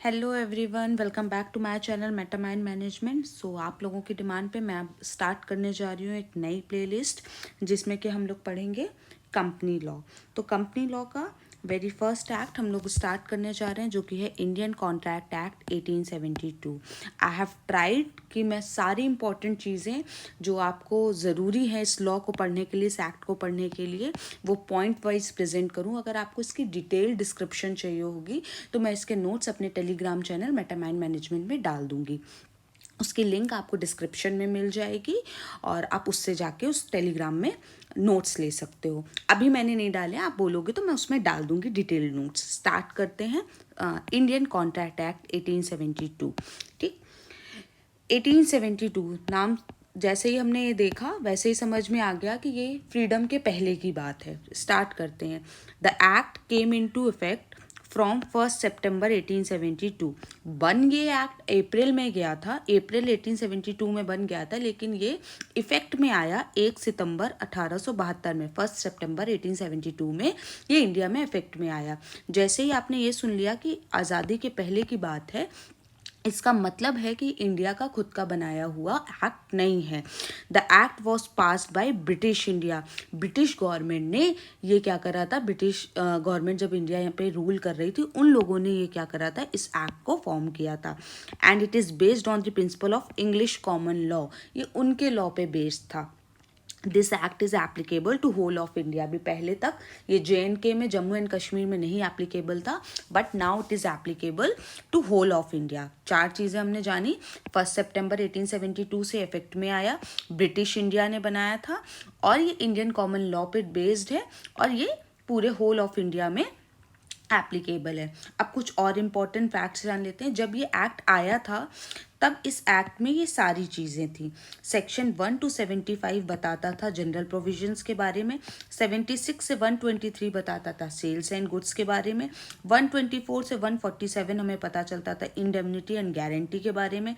Hello everyone, welcome back to my channel Metamind management. So आप लोगों की demand पे मैं अब स्टार्ट करने जा रही हूँ एक नई प्लेलिस्ट जिसमें कि हम लोग पढ़ेंगे कंपनी लॉ। तो कंपनी लॉ का वेरी फर्स्ट एक्ट हम लोग स्टार्ट करने जा रहे हैं जो कि है Indian contract act 1872। I have tried कि मैं सारी इंपॉर्टेंट चीज़ें जो आपको ज़रूरी है इस लॉ को पढ़ने के लिए, इस एक्ट को पढ़ने के लिए, वो पॉइंट वाइज प्रेजेंट करूं। अगर आपको इसकी डिटेल डिस्क्रिप्शन चाहिए होगी तो मैं इसके नोट्स अपने टेलीग्राम चैनल मेटामाइंड मैनेजमेंट में डाल दूंगी। उसकी लिंक आपको डिस्क्रिप्शन में मिल जाएगी और आप उससे जाके उस टेलीग्राम में नोट्स ले सकते हो। अभी मैंने नहीं डाले, आप बोलोगे तो मैं उसमें डाल दूंगी डिटेल नोट्स। स्टार्ट करते हैं। Indian contract act 1872। ठीक, 1872 नाम जैसे ही हमने ये देखा वैसे ही समझ में आ गया कि ये फ्रीडम के पहले की बात है। स्टार्ट करते हैं। The act came into effect from 1 सितंबर 1872। बन ये एक्ट अप्रैल में गया था, अप्रैल 1872 में बन गया था, लेकिन ये इफेक्ट में आया 1 सितंबर 1872 में। 1 सितंबर 1872 में ये इंडिया में इफेक्ट में आया। जैसे ही आपने ये सुन लिया कि आज़ादी के पहले की बात है, इसका मतलब है कि इंडिया का खुद का बनाया हुआ एक्ट नहीं है। The act was passed by British India. British government ने ये क्या करा था, ब्रिटिश गवर्नमेंट जब इंडिया यहाँ पे रूल कर रही थी उन लोगों ने ये क्या करा था, इस एक्ट को फॉर्म किया था। And it is based on the principle of English common law. ये उनके लॉ पे बेस्ड था। This act is applicable to whole of India. अभी पहले तक ये JNK में, जम्मू एंड कश्मीर में नहीं एप्लीकेबल था, but now it is applicable to whole of India. चार चीज़ें हमने जानी। 1 सितंबर 1872 से इफेक्ट में आया, ब्रिटिश इंडिया ने बनाया था, और ये इंडियन कॉमन लॉ पे बेस्ड है, और ये पूरे होल ऑफ इंडिया में एप्लीकेबल है। अब कुछ और इम्पोर्टेंट फैक्ट्स जान लेते हैं। जब ये एक्ट आया था तब इस एक्ट में ये सारी चीज़ें थी। सेक्शन 1 to 75 बताता था जनरल प्रोविजंस के बारे में। 76 से 123 बताता था सेल्स एंड गुड्स के बारे में। 124 से 147 हमें पता चलता था इंडेमनिटी एंड गारंटी के बारे में।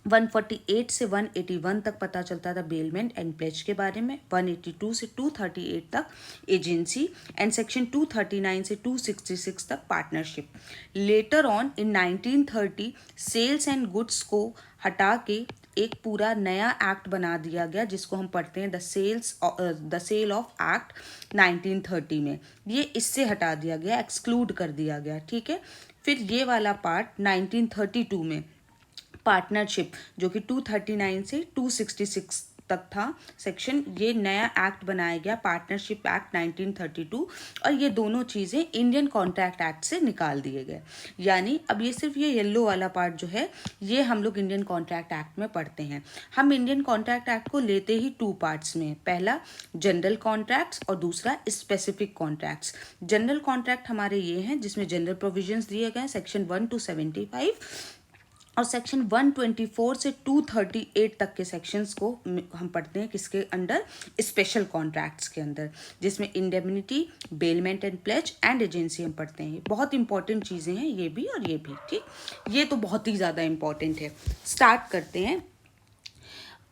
148 से 181 तक पता चलता था बेलमेंट एंड प्लेज के बारे में। 182 से 238 तक एजेंसी, एंड सेक्शन 239 से 266 तक partnership. Later on in 1930 sales and goods को हटा के एक पूरा नया एक्ट बना दिया गया जिसको हम पढ़ते हैं द सेल ऑफ एक्ट 1930 में। ये इससे हटा दिया गया, एक्सक्लूड कर दिया गया। ठीक है, फिर ये वाला पार्ट 1932 में पार्टनरशिप, जो कि 239 से 266 तक था सेक्शन, ये नया एक्ट बनाया गया पार्टनरशिप एक्ट 1932, और ये दोनों चीज़ें इंडियन कॉन्ट्रैक्ट एक्ट से निकाल दिए गए। यानी अब ये सिर्फ ये येलो वाला पार्ट जो है ये हम लोग इंडियन कॉन्ट्रैक्ट एक्ट में पढ़ते हैं। हम इंडियन कॉन्ट्रैक्ट एक्ट को लेते ही टू पार्ट्स में, पहला जनरल कॉन्ट्रैक्ट्स और दूसरा स्पेसिफिक कॉन्ट्रैक्ट्स। जनरल कॉन्ट्रैक्ट हमारे ये हैं जिसमें जनरल प्रोविजंस दिए गए सेक्शन 1 to 75, और सेक्शन 124 से 238 तक के सेक्शंस को हम पढ़ते हैं किसके अंडर, स्पेशल कॉन्ट्रैक्ट्स के अंदर, जिसमें indemnity, bailment and plays and agency हम पढ़ते हैं। बहुत इंपॉर्टेंट चीज़ें हैं ये भी और ये भी। ठीक, ये तो बहुत ही ज़्यादा इंपॉर्टेंट है। स्टार्ट करते हैं।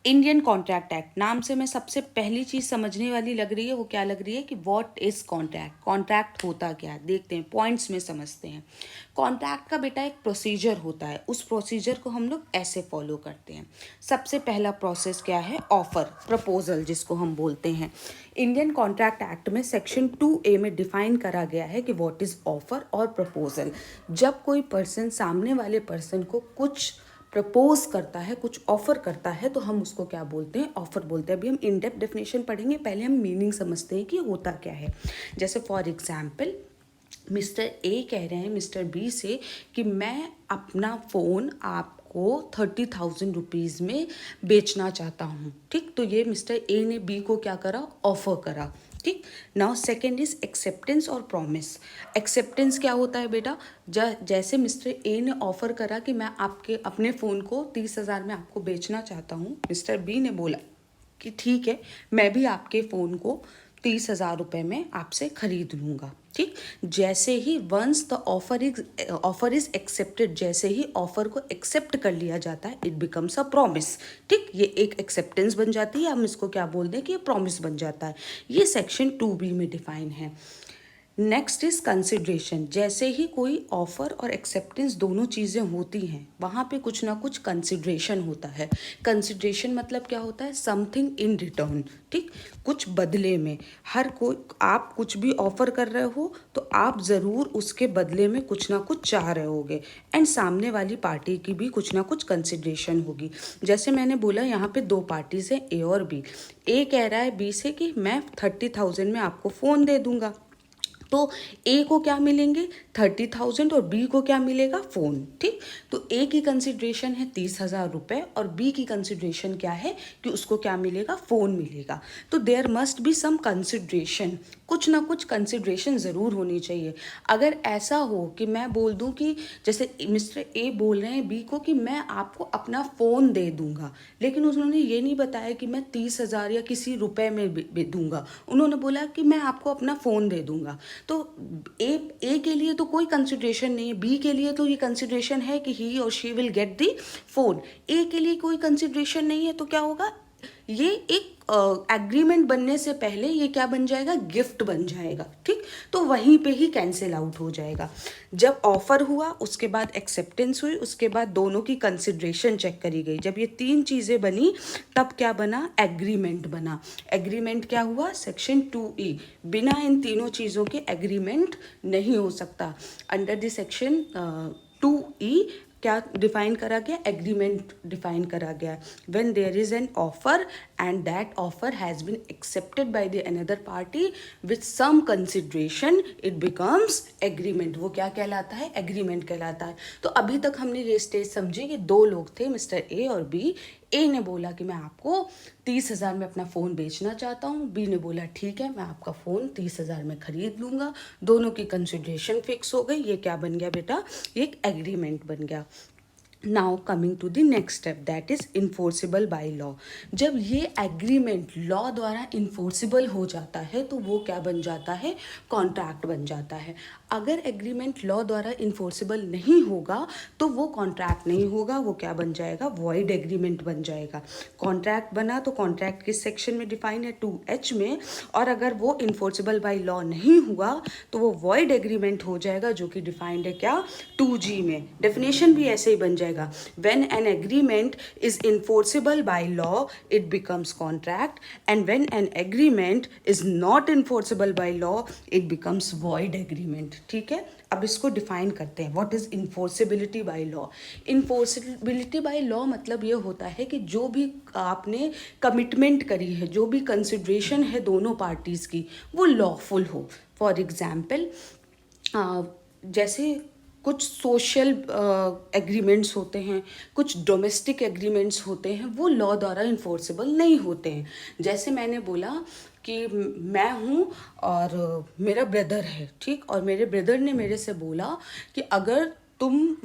इंडियन कॉन्ट्रैक्ट एक्ट नाम से मैं सबसे पहली चीज़ समझने वाली लग रही है, वो क्या लग रही है कि व्हाट इज़ कॉन्ट्रैक्ट, कॉन्ट्रैक्ट होता क्या है। देखते हैं, पॉइंट्स में समझते हैं। कॉन्ट्रैक्ट का बेटा एक प्रोसीजर होता है, उस प्रोसीजर को हम लोग ऐसे फॉलो करते हैं। सबसे पहला प्रोसेस क्या है, ऑफर, प्रपोजल जिसको हम बोलते हैं। इंडियन कॉन्ट्रैक्ट एक्ट में सेक्शन 2A में डिफाइन करा गया है कि व्हाट इज़ ऑफर और प्रपोजल। जब कोई पर्सन सामने वाले पर्सन को कुछ प्रपोज करता है, कुछ ऑफर करता है, तो हम उसको क्या बोलते हैं, ऑफर बोलते हैं। अभी हम इन डेप्थ डेफिनेशन पढ़ेंगे, पहले हम मीनिंग समझते हैं कि होता क्या है। जैसे फॉर एग्जाम्पल मिस्टर ए कह रहे हैं मिस्टर बी से कि मैं अपना फ़ोन आपको 30,000 रुपीज़ में बेचना चाहता हूँ। ठीक, तो ये मिस्टर ए ने बी को क्या करा, ऑफर करा। ठीक, नाउ सेकेंड इज एक्सेप्टेंस और प्रॉमिस। एक्सेप्टेंस क्या होता है बेटा, जैसे मिस्टर ए ने ऑफर करा कि मैं आपके अपने फ़ोन को 30,000 में आपको बेचना चाहता हूँ। मिस्टर बी ने बोला कि ठीक है, मैं भी आपके फ़ोन को 30,000 रुपये में आपसे खरीद लूँगा। ठीक, जैसे ही once the offer is accepted, जैसे ही ऑफर को एक्सेप्ट कर लिया जाता है, इट बिकम्स अ प्रॉमिस। ठीक, ये एक एक्सेप्टेंस बन जाती है, हम इसको क्या बोल दें कि ये प्रॉमिस बन जाता है। ये सेक्शन 2B में डिफाइन है। Next is consideration. जैसे ही कोई ऑफर और एक्सेप्टेंस दोनों चीज़ें होती हैं, वहाँ पे कुछ ना कुछ कंसिड्रेशन होता है। कंसिड्रेशन मतलब क्या होता है? समथिंग इन रिटर्न, ठीक, कुछ बदले में। हर कोई, आप कुछ भी ऑफर कर रहे हो तो आप ज़रूर उसके बदले में कुछ ना कुछ चाह रहे होगे, एंड सामने वाली पार्टी की भी कुछ ना कुछ कंसिड्रेशन होगी। जैसे मैंने बोला, यहाँ पे दो पार्टीज हैं, ए और बी। ए कह रहा है बी से कि मैं 30,000 में आपको फ़ोन दे दूंगा। तो ए को क्या मिलेंगे? 30,000, और बी को क्या मिलेगा? फ़ोन, ठीक। तो ए की कंसिड्रेशन है 30,000 रुपये, और बी की कंसिड्रेशन क्या है कि उसको क्या मिलेगा? फ़ोन मिलेगा। तो there must be some consideration, कुछ ना कुछ कंसिड्रेशन ज़रूर होनी चाहिए। अगर ऐसा हो कि मैं बोल दूं कि जैसे मिस्टर ए बोल रहे हैं बी को कि मैं आपको अपना फ़ोन दे दूंगा, लेकिन उन्होंने ये नहीं बताया कि मैं 30,000 या किसी रुपए में भी दूंगा। उन्होंने बोला कि मैं आपको अपना फ़ोन दे दूंगा। तो ए के लिए तो कोई कंसिडरेशन नहीं है, बी के लिए तो ये कंसिडरेशन है कि ही और she will get the phone. A के लिए कोई कंसिडरेशन नहीं है, तो क्या होगा? ये एक एग्रीमेंट बनने से पहले ये क्या बन जाएगा? गिफ्ट बन जाएगा, ठीक। तो वहीं पे ही कैंसिल आउट हो जाएगा। जब ऑफर हुआ, उसके बाद एक्सेप्टेंस हुई, उसके बाद दोनों की कंसिडरेशन चेक करी गई, जब ये तीन चीज़ें बनी तब क्या बना? एग्रीमेंट बना। एग्रीमेंट क्या हुआ? Section 2E। बिना इन तीनों चीज़ों के एग्रीमेंट नहीं हो सकता। अंडर द सेक्शन 2E क्या डिफाइन करा गया? एग्रीमेंट डिफाइन करा गया। When there is an offer and that offer has been accepted by the another party with some consideration, it becomes agreement. वो क्या कहलाता है? एग्रीमेंट कहलाता है। तो अभी तक हमने ये स्टेज समझी कि दो लोग थे, मिस्टर ए और बी। ए ने बोला कि मैं आपको 30,000 में अपना फ़ोन बेचना चाहता हूँ। बी ने बोला ठीक है, मैं आपका फ़ोन 30,000 में ख़रीद लूँगा। दोनों की कंसिडरेशन फिक्स हो गई। ये क्या बन गया बेटा? ये एक एग्रीमेंट बन गया। Now coming to the next step, that is enforceable by law. जब ये एग्रीमेंट लॉ द्वारा इन्फोर्सिबल हो जाता है तो वो क्या बन जाता है? कॉन्ट्रैक्ट बन जाता है। अगर एग्रीमेंट लॉ द्वारा इन्फोर्सिबल नहीं होगा तो वो कॉन्ट्रैक्ट नहीं होगा, वो क्या बन जाएगा? वॉइड एग्रीमेंट बन जाएगा। कॉन्ट्रैक्ट बना तो कॉन्ट्रैक्ट किस सेक्शन में डिफाइन है? 2H में। और अगर वो इन्फोर्सिबल बाय लॉ नहीं हुआ तो वो वॉइड एग्रीमेंट हो जाएगा, जो कि डिफाइंड है क्या? 2G में। डेफिनेशन भी ऐसे ही बन जाएगा। When an agreement is enforceable by law, it becomes contract, and when an agreement is not enforceable by law, it becomes void agreement. ठीक है, अब इसको डिफाइन करते हैं। What is enforceability by law? Enforceability by law मतलब ये होता है कि जो भी आपने कमिटमेंट करी है, जो भी कंसिडरेशन है दोनों पार्टीज की, वो लॉफुल हो। फॉर एग्जाम्पल, जैसे कुछ सोशल एग्रीमेंट्स होते हैं, कुछ डोमेस्टिक एग्रीमेंट्स होते हैं, वो लॉ द्वारा इन्फोर्सेबल नहीं होते हैं। जैसे मैंने बोला कि मैं हूँ और मेरा ब्रदर है, ठीक, और मेरे ब्रदर ने मेरे से बोला कि अगर तुम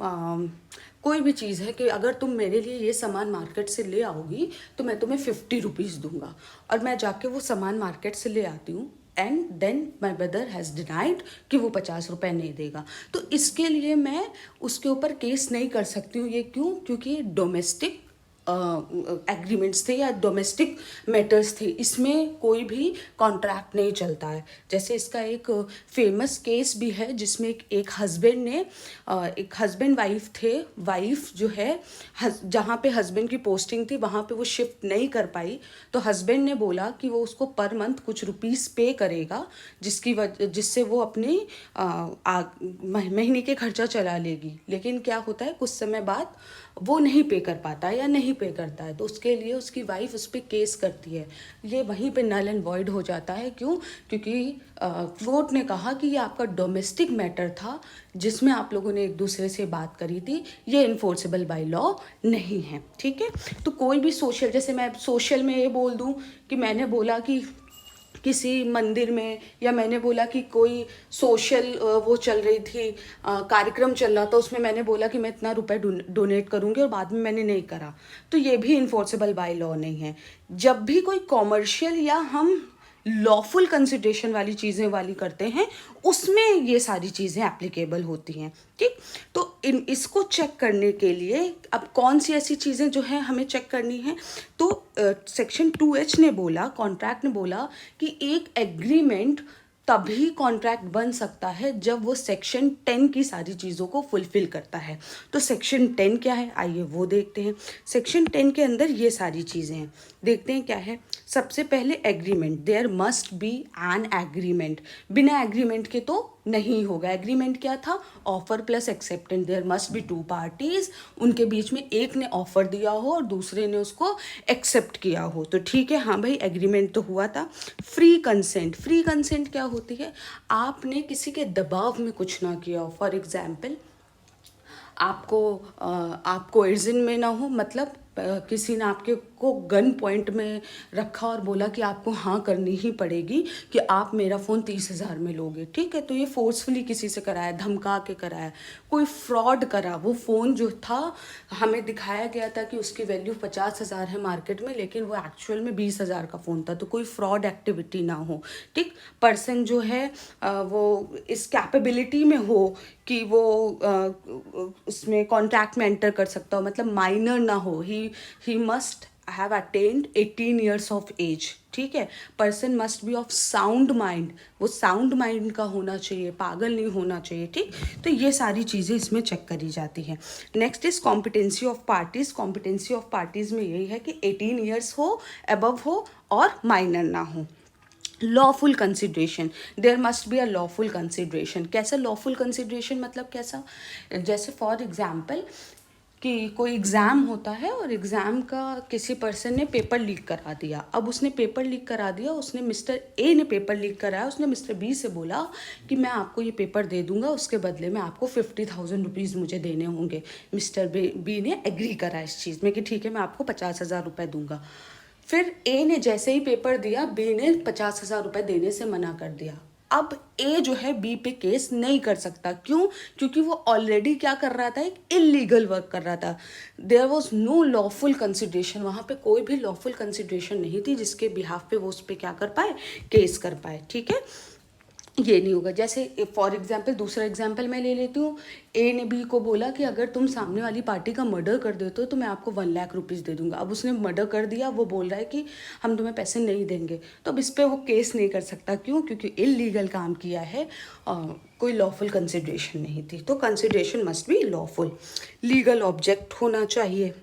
कोई भी चीज़ है कि अगर तुम मेरे लिए ये सामान मार्केट से ले आओगी तो मैं तुम्हें 50 रुपीज़ दूंगा, और मैं जाके वो सामान मार्केट से ले आती हूँ and then my brother has denied कि वो 50 रुपये नहीं देगा। तो इसके लिए मैं उसके ऊपर केस नहीं कर सकती हूँ। ये क्यों? क्योंकि ये डोमेस्टिक एग्रीमेंट्स थे या डोमेस्टिक मैटर्स थे, इसमें कोई भी कॉन्ट्रैक्ट नहीं चलता है। जैसे इसका एक फेमस केस भी है जिसमें एक हस्बैंड ने, एक हस्बैंड वाइफ थे, वाइफ जो है जहाँ पे हस्बैंड की पोस्टिंग थी वहाँ पे वो शिफ्ट नहीं कर पाई, तो हस्बैंड ने बोला कि वो उसको पर मंथ कुछ रुपीस पे करेगा, जिससे वो अपनी महीने के खर्चा चला लेगी। लेकिन क्या होता है, कुछ समय बाद वो नहीं पे कर पाता है या नहीं पे करता है, तो उसके लिए उसकी वाइफ उस पर केस करती है। ये वहीं पे नल एंड वॉइड हो जाता है। क्यों? क्योंकि कोर्ट ने कहा कि ये आपका डोमेस्टिक मैटर था जिसमें आप लोगों ने एक दूसरे से बात करी थी, ये इन्फोर्सेबल बाय लॉ नहीं है। ठीक है, तो कोई भी सोशल, जैसे मैं सोशल में ये बोल दूं कि मैंने बोला कि किसी मंदिर में, या मैंने बोला कि कोई सोशल वो चल रही थी, कार्यक्रम चल रहा था, उसमें मैंने बोला कि मैं इतना रुपए डोनेट करूँगी और बाद में मैंने नहीं करा, तो ये भी इन्फोर्सेबल बाय लॉ नहीं है। जब भी कोई कॉमर्शियल या हम लॉफुल कंसिडरेशन वाली चीज़ें वाली करते हैं, उसमें ये सारी चीज़ें एप्लीकेबल होती हैं। ठीक, तो इसको चेक करने के लिए अब कौन सी ऐसी चीज़ें जो है हमें चेक करनी है, तो सेक्शन 2H ने बोला, कॉन्ट्रैक्ट ने बोला कि एक एग्रीमेंट तभी कॉन्ट्रैक्ट बन सकता है जब वो सेक्शन 10 की सारी चीज़ों को फुलफिल करता है। तो सेक्शन 10 क्या है, आइए वो देखते हैं। सेक्शन 10 के अंदर ये सारी चीज़ें हैं, देखते हैं क्या है। सबसे पहले agreement, there must be an agreement. बिना एग्रीमेंट के तो नहीं होगा। एग्रीमेंट क्या था, offer plus acceptance. There must be 2 parties, उनके बीच में एक ने ऑफर दिया हो और दूसरे ने उसको एक्सेप्ट किया हो तो ठीक है, हाँ भाई एग्रीमेंट तो हुआ था। फ्री कंसेंट, फ्री कंसेंट क्या होती है, आपने किसी के दबाव में कुछ ना किया हो। फॉर एग्जाम्पल आपको एर्जिन में ना हो, मतलब किसी ने आपके को गन पॉइंट में रखा और बोला कि आपको हाँ करनी ही पड़ेगी कि आप मेरा फ़ोन 30,000 में लोगे, ठीक है। तो ये फोर्सफुली किसी से कराया, धमका के कराया, कोई फ्रॉड करा। वो फ़ोन जो था हमें दिखाया गया था कि उसकी वैल्यू 50,000 है मार्केट में, लेकिन वो एक्चुअल में 20,000 का फ़ोन था। तो कोई फ्रॉड एक्टिविटी ना हो, ठीक। पर्सन जो है वो इस कैपेबिलिटी में हो कि वो उसमें कॉन्ट्रैक्ट में एंटर कर सकता हो, मतलब माइनर ना हो। He must have attained 18 years of age, ठीक है। Person must be of sound mind, वो साउंड माइंड का होना चाहिए, पागल नहीं होना चाहिए, ठीक। तो ये सारी चीज़ें इसमें चेक करी जाती हैं। Next is competency of parties. Competency of parties में यही है कि 18 ईयर्स हो, अबव हो और माइनर ना हो। Lawful consideration, there must be a lawful consideration. कैसा लॉफुल कंसिड्रेशन, मतलब कैसा, जैसे फॉर एग्जाम्पल कि कोई एग्ज़ाम होता है और एग्ज़ाम का किसी पर्सन ने पेपर लीक करा दिया। अब उसने पेपर लीक करा दिया, उसने मिस्टर ए ने पेपर लीक कराया, उसने मिस्टर बी से बोला कि मैं आपको ये पेपर दे दूंगा, उसके बदले में आपको 50,000 रुपीज़ मुझे देने होंगे। मिस्टर बी ने एग्री करा इस चीज़ में कि ठीक है मैं आपको 50,000 रुपये दूंगा। फिर ए ने जैसे ही पेपर दिया, बी ने 50,000 रुपये देने से मना कर दिया। अब ए जो है बी पे केस नहीं कर सकता, क्यों, क्योंकि वो ऑलरेडी क्या कर रहा था, एक इलीगल वर्क कर रहा था। There was no lawful consideration, वहाँ पे कोई भी लॉफुल कंसिडरेशन नहीं थी जिसके बिहाफ पे वो उस पर क्या कर पाए, केस कर पाए, ठीक है। ये नहीं होगा। जैसे फॉर एग्जाम्पल दूसरा एग्जाम्पल मैं ले लेती हूँ। ए ने बी को बोला कि अगर तुम सामने वाली पार्टी का मर्डर कर देते हो तो मैं आपको 1 लाख रुपीज़ दे दूंगा। अब उसने मर्डर कर दिया, वो बोल रहा है कि हम तुम्हें पैसे नहीं देंगे, तो अब इस पर वो केस नहीं कर सकता, क्यों, क्योंकि इलीगल काम किया है, कोई लॉफुल कंसिडरेशन नहीं थी। तो consideration must be lawful. Legal object होना चाहिए,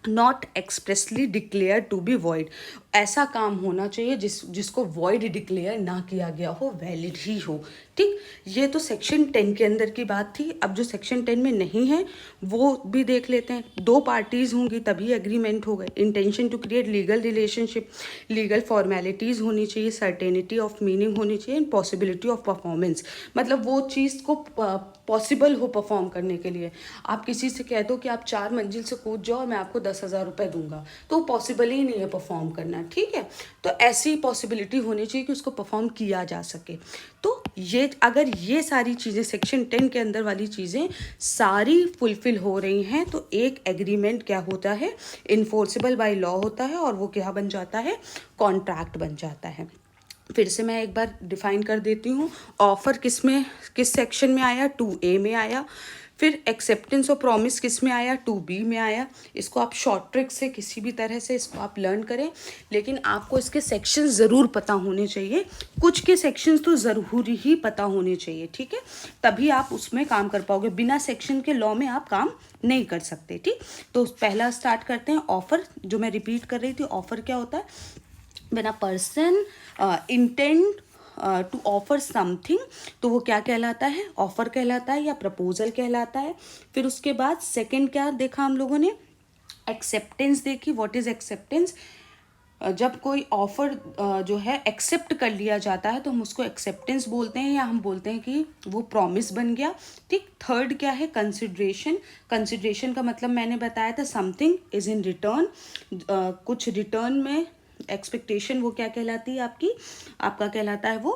not expressly declare to be void. ऐसा काम होना चाहिए जिसको वॉइड डिक्लेयर ना किया गया हो, वैलिड ही हो, ठीक। ये तो सेक्शन 10 के अंदर की बात थी। अब जो सेक्शन 10 में नहीं है वो भी देख लेते हैं। 2 पार्टीज़ होंगी तभी एग्रीमेंट होगा। Intention to create legal relationship, legal formalities होनी चाहिए, सर्टेनिटी ऑफ मीनिंग होनी चाहिए, एंड पॉसिबिलिटी ऑफ परफॉर्मेंस, मतलब वो चीज़ को पॉसिबल हो परफॉर्म करने के लिए। आप किसी से कह दो कि आप 4 मंजिल से कूद जाओ और मैं आपको 10,000 रुपये दूंगा, तो पॉसिबल ही नहीं है परफॉर्म करना, ठीक है। तो ऐसी पॉसिबिलिटी होनी चाहिए कि उसको परफॉर्म किया जा सके। तो ये अगर ये सारी चीज़ें सेक्शन 10 के अंदर वाली चीज़ें सारी फुलफिल हो रही हैं तो एक एग्रीमेंट क्या होता है, इन्फोर्सेबल बाय लॉ होता है, और वो क्या बन जाता है, कॉन्ट्रैक्ट बन जाता है। फिर से मैं एक बार डिफाइन कर देती हूँ। ऑफर किस सेक्शन में आया, 2A में आया। फिर एक्सेप्टेंस और प्रॉमिस किस में आया, 2B में आया। इसको आप शॉर्ट ट्रिक से किसी भी तरह से इसको आप लर्न करें, लेकिन आपको इसके सेक्शन ज़रूर पता होने चाहिए। कुछ के सेक्शंस तो ज़रूरी ही पता होने चाहिए, ठीक है, तभी आप उसमें काम कर पाओगे। बिना सेक्शन के लॉ में आप काम नहीं कर सकते, ठीक। तो पहला स्टार्ट करते हैं, ऑफर। जो मैं रिपीट कर रही थी, ऑफर क्या होता है, when a person intend to offer something, तो वो क्या कहलाता है, ऑफर कहलाता है या प्रपोजल कहलाता है। फिर उसके बाद सेकंड क्या देखा हम लोगों ने, एक्सेप्टेंस देखी। व्हाट इज एक्सेप्टेंस, जब कोई ऑफर जो है एक्सेप्ट कर लिया जाता है तो हम उसको एक्सेप्टेंस बोलते हैं, या हम बोलते हैं कि वो प्रॉमिस बन गया, ठीक। थर्ड क्या है, कंसिडरेशन। कंसिडरेशन का मतलब मैंने बताया था, समथिंग इज इन रिटर्न, कुछ रिटर्न में एक्सपेक्टेशन, वो क्या कहलाती है आपका कहलाता है वो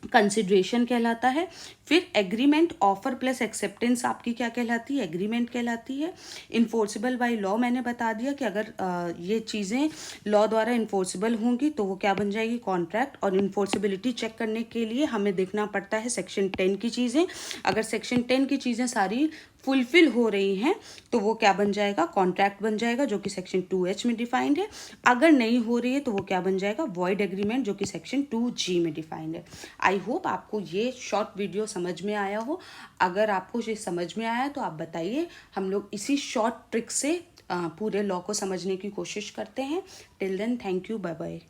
कंसिडरेशन कहलाता है। फिर एग्रीमेंट, ऑफर प्लस एक्सेप्टेंस आपकी क्या कहलाती है, एग्रीमेंट कहलाती है। इन्फोर्सेबल बाय लॉ मैंने बता दिया कि अगर ये चीज़ें लॉ द्वारा इन्फोर्सेबल होंगी तो वो क्या बन जाएगी, कॉन्ट्रैक्ट। और इन्फोर्सेबिलिटी चेक करने के लिए हमें देखना पड़ता है सेक्शन 10 की चीज़ें। अगर सेक्शन 10 की चीज़ें सारी फुलफिल हो रही हैं तो वो क्या बन जाएगा, कॉन्ट्रैक्ट बन जाएगा जो कि सेक्शन 2H में डिफाइंड है। अगर नहीं हो रही है तो वो क्या बन जाएगा, वॉइड एग्रीमेंट जो कि सेक्शन 2G में डिफाइंड है। आई होप आपको ये शॉर्ट वीडियो समझ में आया हो। अगर आपको ये समझ में आया तो आप बताइए, हम लोग इसी शॉर्ट ट्रिक से पूरे लॉ को समझने की कोशिश करते हैं। Till then, thank you, bye bye.